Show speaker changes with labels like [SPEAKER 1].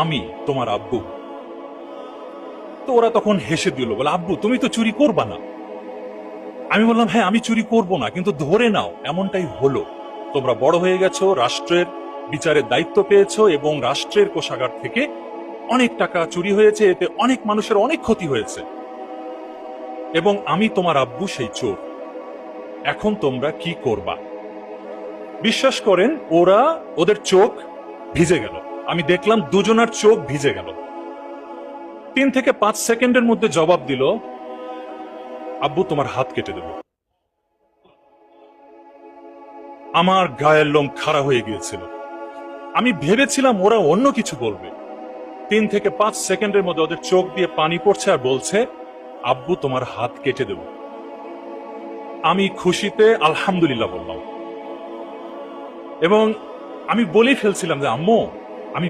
[SPEAKER 1] আমি তোমার আব্বু। তো ওরা তখন হেসে দিল, বলে আব্বু তুমি তো চুরি করবা না। আমি বললাম হ্যাঁ আমি চুরি করব না, কিন্তু ধরে নাও এমনটাই হলো। তোমরা বড় হয়ে গেছো, রাষ্ট্রের বিচারের দায়িত্ব পেয়েছো, এবং রাষ্ট্রের কোষাগার থেকে অনেক টাকা চুরি হয়েছে, এতে অনেক মানুষের অনেক ক্ষতি হয়েছে, এবং আমি তোমার আব্বু সেই চোর। এখন তোমরা কি করবা? বিশ্বাস করেন, ওদের চোখ ভিজে গেল। আমি দেখলাম দুজনার চোখ ভিজে গেল। 3 থেকে 5 সেকেন্ডের মধ্যে জবাব দিল, আব্বু তোমার হাত কেটে দেব। আমার গায়ের লোম খাড়া হয়ে গিয়েছিল। আমি ভেবেছিলাম ওরা অন্য কিছু বলবে। 3 থেকে 5 সেকেন্ডের মধ্যে ওদের চোখ দিয়ে পানি পড়ছে আর বলছে, আব্বু তোমার হাত কেটে দেব। আমি খুশিতে আলহামদুলিল্লাহ বললাম, এবং আমি বলেই ফেলছিলাম যে আম্মু